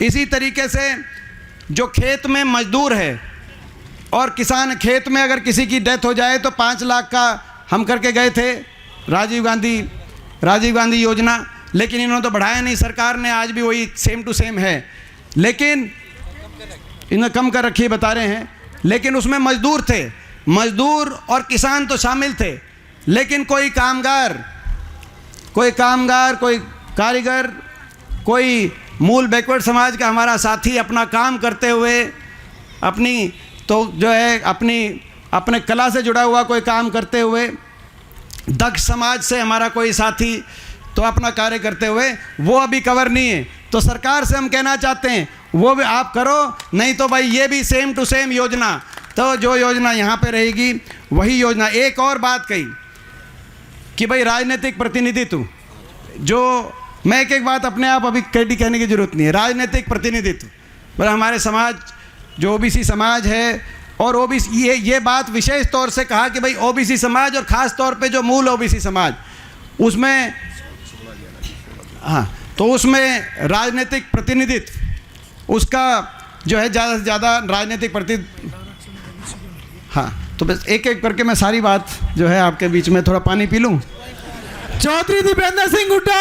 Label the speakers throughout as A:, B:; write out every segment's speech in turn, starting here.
A: इसी तरीके से जो खेत में मजदूर है और किसान, खेत में अगर किसी की डेथ हो जाए तो 5 लाख का हम करके गए थे राजीव गांधी योजना, लेकिन इन्होंने तो बढ़ाया नहीं, सरकार ने आज भी वही सेम टू सेम है, लेकिन इन्होंने कम कर रखी बता रहे हैं। लेकिन उसमें मजदूर थे, मजदूर और किसान तो शामिल थे, लेकिन कोई कामगार, कोई कारीगर, कोई मूल बैकवर्ड समाज का हमारा साथी अपना काम करते हुए अपनी तो जो है अपने कला से जुड़ा हुआ कोई काम करते हुए, दक्ष समाज से हमारा कोई साथी तो अपना कार्य करते हुए वो अभी कवर नहीं है। तो सरकार से हम कहना चाहते हैं वो भी आप करो, नहीं तो भाई ये भी सेम टू सेम योजना, तो जो योजना यहाँ पे रहेगी वही योजना। एक और बात कही कि भाई राजनीतिक प्रतिनिधित्व, जो मैं एक बात अपने आप अभी कहने की जरूरत नहीं है, राजनीतिक प्रतिनिधित्व पर हमारे समाज जो ओबीसी समाज है और ओबीसी, ये बात विशेष तौर से कहा कि भाई ओबीसी समाज और ख़ास तौर पे जो मूल ओबीसी समाज, उसमें हाँ, तो उसमें राजनीतिक प्रतिनिधित्व उसका जो है ज़्यादा से ज़्यादा राजनीतिक हाँ, तो बस एक एक करके मैं सारी बात जो है आपके बीच में थोड़ा पानी पी लूँ।
B: चौधरी दीपेंद्र सिंह हुड्डा,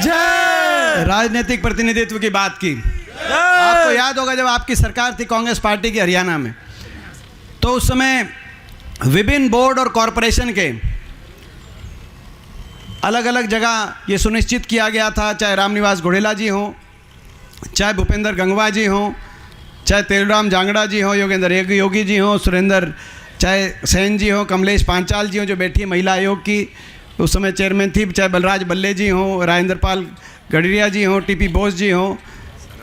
B: जय।
A: राजनीतिक प्रतिनिधित्व की बात की, आपको याद होगा जब आपकी सरकार थी कांग्रेस पार्टी की हरियाणा में, तो उस समय विभिन्न बोर्ड और कॉरपोरेशन के अलग अलग जगह ये सुनिश्चित किया गया था, चाहे रामनिवास घोड़ेला जी हों, चाहे भूपेंद्र गंगवा जी हों, चाहे तेलुराम जांगड़ा जी हों, योगेंद्र योगी जी हों, सुरेंद्र चाहे सेन जी हों, कमलेश पांचाल जी हों जो बैठी है महिला आयोग की उस समय चेयरमैन थी, चाहे बलराज बल्ले जी हों, राजेंद्र पाल गडरिया जी हों, टीपी बोस जी हों,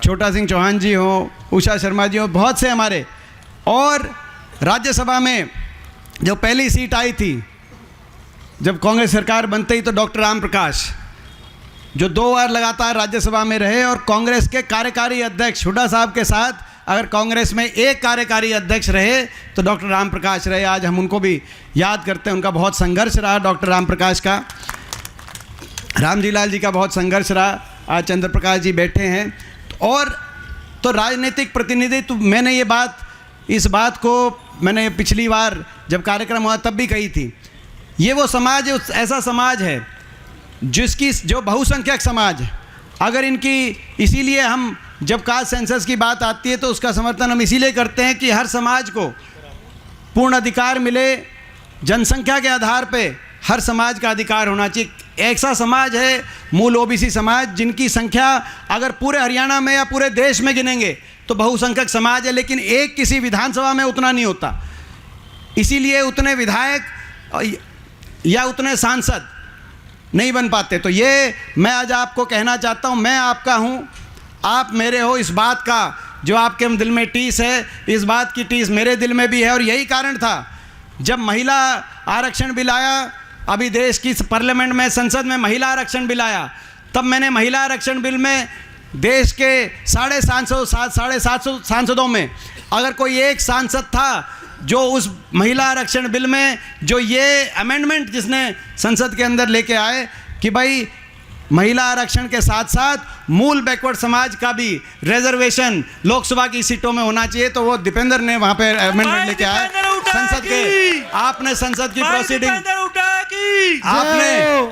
A: छोटा सिंह चौहान जी हों, उषा शर्मा जी हों, बहुत से हमारे। और राज्यसभा में जो पहली सीट आई थी जब कांग्रेस सरकार बनते ही, तो डॉक्टर राम प्रकाश जो 2 बार लगातार राज्यसभा में रहे और कांग्रेस के कार्यकारी अध्यक्ष हुड्डा साहब के साथ अगर कांग्रेस में एक कार्यकारी अध्यक्ष रहे तो डॉक्टर राम प्रकाश रहे। आज हम उनको भी याद करते हैं, उनका बहुत संघर्ष रहा, डॉक्टर राम प्रकाश का, रामजी लाल जी का बहुत संघर्ष रहा। आज चंद्र प्रकाश जी बैठे हैं। और तो राजनीतिक प्रतिनिधित्व, मैंने ये बात, इस बात को मैंने पिछली बार जब कार्यक्रम हुआ तब भी कही थी, ये वो समाज है, ऐसा समाज है जिसकी जो बहुसंख्यक समाज है, अगर इनकी, इसीलिए हम जब कास्ट सेंसस की बात आती है तो उसका समर्थन हम इसीलिए करते हैं कि हर समाज को पूर्ण अधिकार मिले, जनसंख्या के आधार पे हर समाज का अधिकार होना चाहिए। ऐसा समाज है मूल ओबीसी समाज जिनकी संख्या अगर पूरे हरियाणा में या पूरे देश में गिनेंगे तो बहुसंख्यक समाज है, लेकिन एक किसी विधानसभा में उतना नहीं होता, इसीलिए उतने विधायक या उतने सांसद नहीं बन पाते। तो ये मैं आज आपको कहना चाहता हूँ, मैं आपका हूँ, आप मेरे हो, इस बात का जो आपके दिल में टीस है, इस बात की टीस मेरे दिल में भी है। और यही कारण था जब महिला आरक्षण बिल आया, अभी देश की पार्लियामेंट में, संसद में महिला आरक्षण बिल आया, तब मैंने महिला आरक्षण बिल में देश के 750 सांसदों में अगर कोई एक सांसद था जो उस महिला आरक्षण बिल में जो ये अमेंडमेंट जिसने संसद के अंदर लेके आए कि भाई महिला आरक्षण के साथ साथ मूल बैकवर्ड समाज का भी रिजर्वेशन लोकसभा की सीटों में होना चाहिए, तो वो दीपेंद्र ने वहां पे अमेंडमेंट लेके आए संसद के। आपने संसद की प्रोसीडिंग,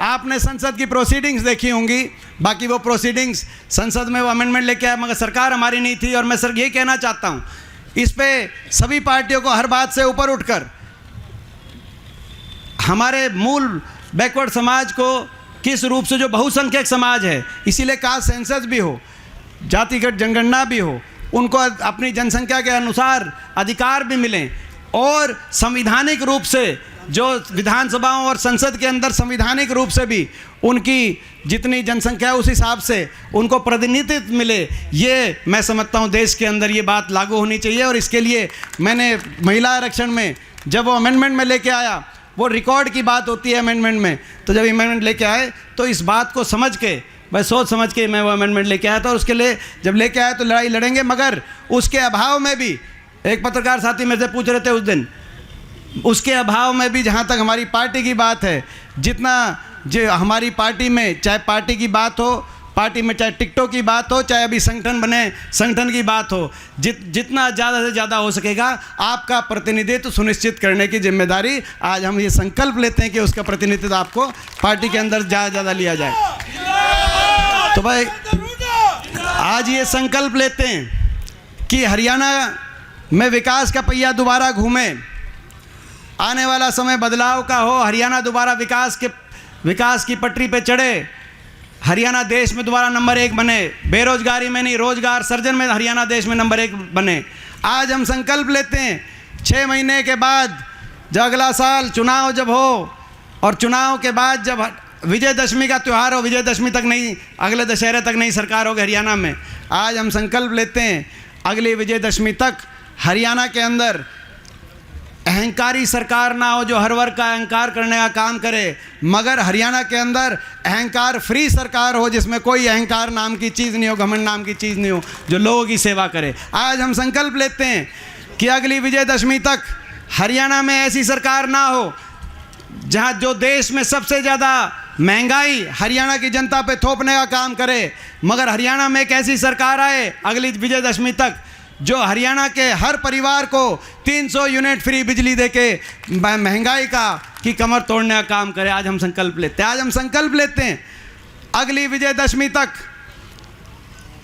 A: आपने संसद की प्रोसीडिंग्स देखी होंगी, बाकी वो प्रोसीडिंग्स संसद में वो अमेंडमेंट लेके आए, मगर सरकार हमारी नहीं थी। और मैं सर ये कहना चाहता हूँ, इस पे सभी पार्टियों को हर बात से ऊपर उठकर हमारे मूल बैकवर्ड समाज को किस रूप से, जो बहुसंख्यक समाज है, इसीलिए कास्ट सेंसस भी हो, जातिगत जनगणना भी हो, उनको अपनी जनसंख्या के अनुसार अधिकार भी मिलें, और संवैधानिक रूप से जो विधानसभाओं और संसद के अंदर संवैधानिक रूप से भी उनकी जितनी जनसंख्या उस हिसाब से उनको प्रतिनिधित्व मिले। ये मैं समझता हूँ देश के अंदर ये बात लागू होनी चाहिए। और इसके लिए मैंने महिला आरक्षण में जब वो अमेंडमेंट में लेके आया, वो रिकॉर्ड की बात होती है अमेंडमेंट में, तो जब अमेंडमेंट लेके आए तो इस बात को समझ के, मैं सोच समझ के मैं वो अमेंडमेंट लेके आया था। और उसके लिए जब लेके आया तो लड़ाई लड़ेंगे, मगर उसके अभाव में भी, एक पत्रकार साथी मेरे से पूछ रहे थे उस दिन, उसके अभाव में भी जहाँ तक हमारी पार्टी की बात है, जितना जो हमारी पार्टी में, चाहे पार्टी की बात हो, पार्टी में चाहे टिकटों की बात हो, चाहे अभी संगठन बने संगठन की बात हो, जितना ज़्यादा से ज़्यादा हो सकेगा आपका प्रतिनिधित्व सुनिश्चित करने की जिम्मेदारी आज हम ये संकल्प लेते हैं कि उसका प्रतिनिधित्व आपको पार्टी के अंदर ज़्यादा ज़्यादा लिया जाए। तो भाई आज ये संकल्प लेते हैं कि हरियाणा में विकास का पहिया दोबारा घूमे, आने वाला समय बदलाव का हो, हरियाणा दोबारा विकास की पटरी पे चढ़े, हरियाणा देश में दोबारा नंबर 1 बने, बेरोजगारी में नहीं रोजगार सर्जन में हरियाणा देश में नंबर 1 बने। आज हम संकल्प लेते हैं 6 महीने के बाद, जब अगला साल चुनाव जब हो और चुनाव के बाद जब विजयदशमी का त्यौहार हो, विजयदशमी तक नहीं, अगले दशहरे तक नहीं सरकार होगी हरियाणा में, आज हम संकल्प लेते हैं अगली विजयदशमी तक हरियाणा के अंदर अहंकारी सरकार ना हो जो हर वर्ग का अहंकार करने का काम करे, मगर हरियाणा के अंदर अहंकार फ्री सरकार हो, जिसमें कोई अहंकार नाम की चीज़ नहीं हो, घमंड नाम की चीज़ नहीं हो, जो लोगों की सेवा करे। आज हम संकल्प लेते हैं कि अगली विजयदशमी तक हरियाणा में ऐसी सरकार ना हो जहां जो देश में सबसे ज़्यादा महंगाई हरियाणा की जनता पे थोपने का काम करे, मगर हरियाणा में एक ऐसी सरकार आए अगली विजयदशमी तक जो हरियाणा के हर परिवार को 300 यूनिट फ्री बिजली देके महंगाई की कमर तोड़ने का काम करे। आज हम संकल्प लेते हैं, आज हम संकल्प लेते हैं अगली विजयदशमी तक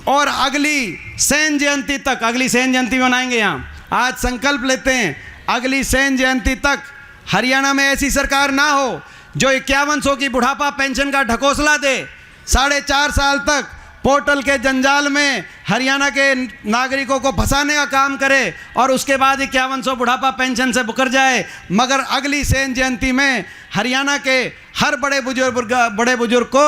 A: और अगली सैन्य जयंती तक, अगली सैन्य जयंती मनाएंगे यहाँ, आज संकल्प लेते हैं अगली सैन्य जयंती तक हरियाणा में ऐसी सरकार ना हो जो 5100 की बुढ़ापा पेंशन का ढकोसला दे, 4.5 साल तक पोर्टल के जंजाल में हरियाणा के नागरिकों को फंसाने का काम करे और उसके बाद 5100 बुढ़ापा पेंशन से मुकर जाए, मगर अगली सैन्य जयंती में हरियाणा के हर बड़े बुजुर्ग को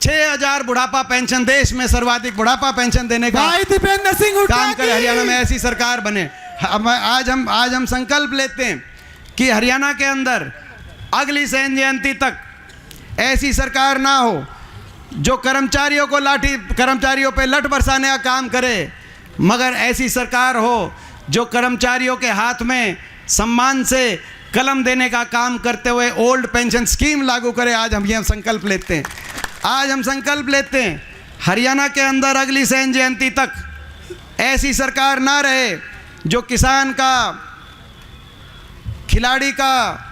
A: 6000 बुढ़ापा पेंशन, देश में सर्वाधिक बुढ़ापा पेंशन देने का
B: दीपेंद्र सिंह हुड्डा
A: काम करे, हरियाणा में ऐसी सरकार बने। आज हम संकल्प लेते हैं कि हरियाणा के अंदर अगली सैन्य जयंती तक ऐसी सरकार ना हो जो कर्मचारियों पे लठ बरसाने का काम करे, मगर ऐसी सरकार हो जो कर्मचारियों के हाथ में सम्मान से कलम देने का काम करते हुए ओल्ड पेंशन स्कीम लागू करे। आज हम ये संकल्प लेते हैं, आज हम संकल्प लेते हैं हरियाणा के अंदर अगली सैन्य जयंती तक ऐसी सरकार ना रहे जो किसान का, खिलाड़ी का,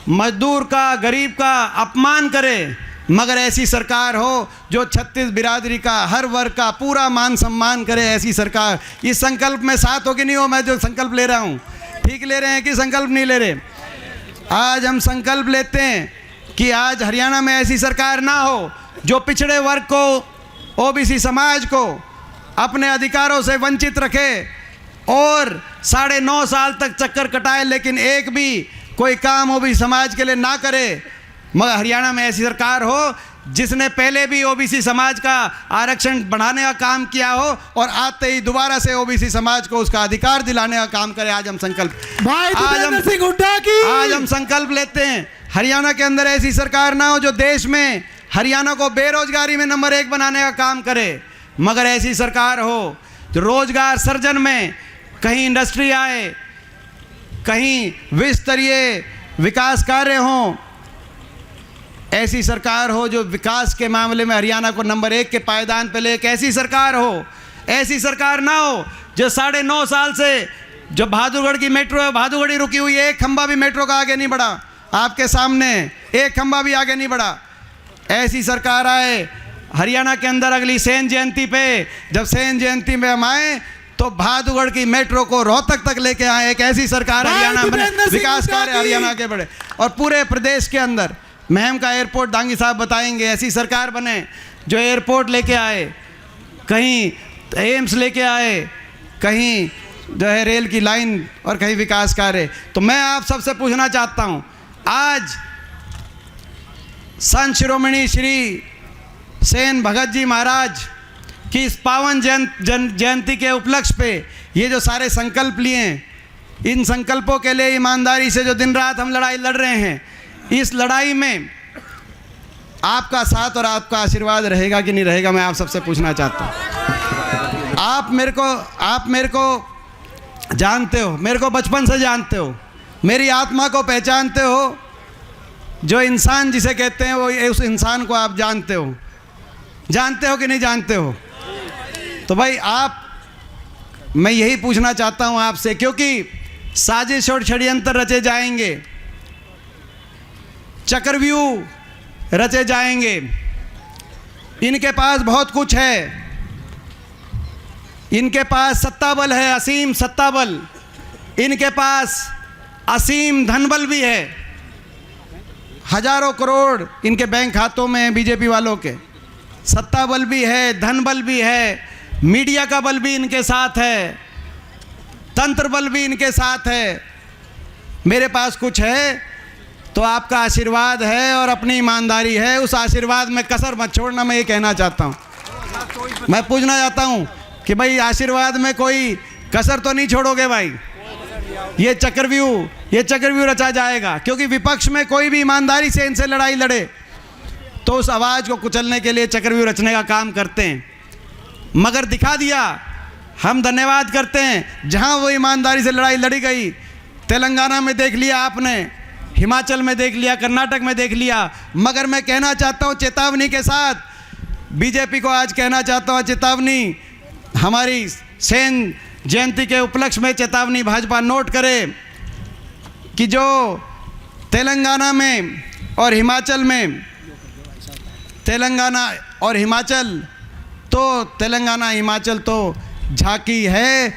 A: मजदूर का, गरीब का अपमान करे, मगर ऐसी सरकार हो जो 36 बिरादरी का, हर वर्ग का पूरा मान सम्मान करे। ऐसी सरकार, इस संकल्प में साथ हो कि नहीं हो? मैं जो संकल्प ले रहा हूँ ठीक ले रहे हैं कि संकल्प नहीं ले रहे? आज हम संकल्प लेते हैं कि आज हरियाणा में ऐसी सरकार ना हो जो पिछड़े वर्ग को, ओबीसी समाज को अपने अधिकारों से वंचित रखे और 9.5 साल तक चक्कर कटाए, लेकिन एक भी कोई काम ओबीसी समाज के लिए ना करे। मगर हरियाणा में ऐसी सरकार हो जिसने पहले भी ओबीसी समाज का आरक्षण बढ़ाने का काम किया हो और आते ही दोबारा से ओबीसी समाज को उसका अधिकार दिलाने का काम करे। आज हम संकल्प आज हम संकल्प लेते हैं हरियाणा के अंदर ऐसी सरकार ना हो जो देश में हरियाणा को बेरोजगारी में नंबर 1 बनाने का काम करे, मगर ऐसी सरकार हो जो रोजगार सर्जन में कहीं इंडस्ट्री आए, कहीं विस्तरीय विकास कार्य हों, ऐसी सरकार हो जो विकास के मामले में हरियाणा को नंबर 1 के पायदान पे ले। ऐसी सरकार हो, ऐसी सरकार ना हो जो 9.5 साल से जो बहादुरगढ़ की मेट्रो है, बहादुरगढ़ ही रुकी हुई है, एक खंबा भी मेट्रो का आगे नहीं बढ़ा, आपके सामने एक खंबा भी आगे नहीं बढ़ा। ऐसी सरकार आए हरियाणा के अंदर अगली सैन्य जयंती पे, जब सैन्य जयंती में हम आए तो बहादुरगढ़ की मेट्रो को रोहतक तक लेके आए। एक ऐसी सरकार हरियाणा में विकास कार्य हरियाणा के बढ़े और पूरे प्रदेश के अंदर महम का एयरपोर्ट दांगी साहब बताएंगे, ऐसी सरकार बने जो एयरपोर्ट लेके आए, कहीं एम्स लेके आए, कहीं जो है रेल की लाइन और कहीं विकास कार्य। तो मैं आप सबसे पूछना चाहता हूं, आज संत शिरोमणि श्री सेन भगत जी महाराज की इस पावन जयंती के उपलक्ष्य पे ये जो सारे संकल्प लिए, इन संकल्पों के लिए ईमानदारी से जो दिन रात हम लड़ाई लड़ रहे हैं, इस लड़ाई में आपका साथ और आपका आशीर्वाद रहेगा कि नहीं रहेगा, मैं आप सबसे पूछना चाहता हूँ। आप मेरे को जानते हो, मेरे को बचपन से जानते हो, मेरी आत्मा को पहचानते हो जो इंसान जिसे कहते हैं वो उस इंसान को आप जानते हो कि नहीं जानते हो? तो भाई मैं यही पूछना चाहता हूं आपसे, क्योंकि साजिश और षड्यंत्र रचे जाएंगे, चक्रव्यूह रचे जाएंगे। इनके पास बहुत कुछ है, इनके पास सत्ता बल है, असीम सत्ता बल। इनके पास असीम धन बल भी है, हजारों करोड़ इनके बैंक खातों में हैं बीजेपी वालों के। सत्ता बल भी है, धन बल भी है, मीडिया का बल भी इनके साथ है, तंत्र बल भी इनके साथ है। मेरे पास कुछ है तो आपका आशीर्वाद है और अपनी ईमानदारी है, उस आशीर्वाद में कसर मत छोड़ना, मैं ये कहना चाहता हूँ। मैं पूछना चाहता हूँ कि भाई आशीर्वाद में कोई कसर तो नहीं छोड़ोगे भाई? ये चक्रव्यूह रचा जाएगा, क्योंकि विपक्ष में कोई भी ईमानदारी से इनसे लड़ाई लड़े तो उस आवाज़ को कुचलने के लिए चक्रव्यूह रचने का काम करते हैं। मगर दिखा दिया, हम धन्यवाद करते हैं जहां वो ईमानदारी से लड़ाई लड़ी गई। तेलंगाना में देख लिया आपने, हिमाचल में देख लिया, कर्नाटक में देख लिया। मगर मैं कहना चाहता हूं चेतावनी के साथ, बीजेपी को आज कहना चाहता हूं चेतावनी, हमारी सेन जयंती के उपलक्ष्य में चेतावनी भाजपा नोट करे कि जो तेलंगाना में और हिमाचल में, तेलंगाना हिमाचल तो झांकी है,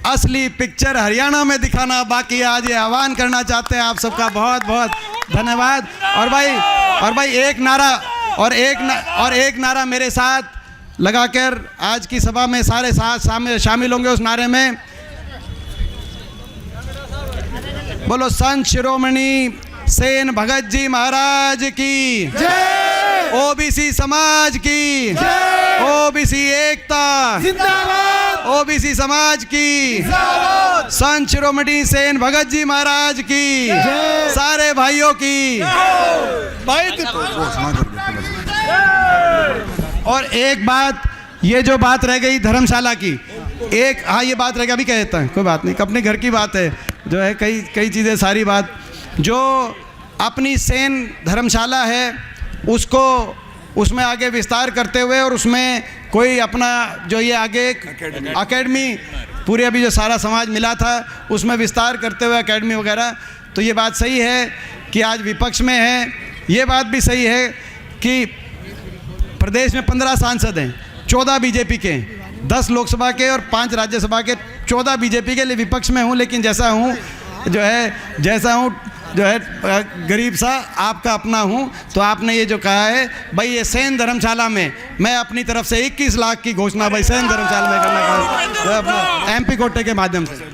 A: असली पिक्चर हरियाणा में दिखाना बाकी है। आज ये आह्वान करना चाहते हैं आप सबका बहुत बहुत धन्यवाद। और भाई एक नारा मेरे साथ लगाकर आज की सभा में सारे साथ शामिल होंगे। उस नारे में बोलो, संत शिरोमणि सेन भगत जी महाराज की जय, ओबीसी समाज की जय, ओबीसी एकता जिंदाबाद, ओबीसी समाज की जिंदाबाद, संत शिरोमणि सेन भगत जी महाराज की जय, सारे भाइयों की। और एक बात, ये जो बात रह गई धर्मशाला की, ये बात रह गई, अभी कह देता है, कोई बात नहीं, अपने घर की बात है, जो है कई चीज़ें, सारी बात जो अपनी सेन धर्मशाला है उसमें आगे विस्तार करते हुए, और उसमें कोई अपना जो ये आगे अकेडमी पूरे अभी जो सारा समाज मिला था उसमें विस्तार करते हुए अकेडमी वगैरह, तो ये बात सही है कि आज विपक्ष में है। ये बात भी सही है कि प्रदेश में 15 सांसद हैं, 14 बीजेपी के, 10 लोकसभा के और 5 राज्यसभा के, 14 बीजेपी के लिए विपक्ष में हूँ। लेकिन जैसा हूँ गरीब सा आपका अपना हूँ। तो आपने ये जो कहा है भाई, ये सेन धर्मशाला में मैं अपनी तरफ से 21 लाख की घोषणा भाई सेन धर्मशाला में करना, MP कोटे के माध्यम से।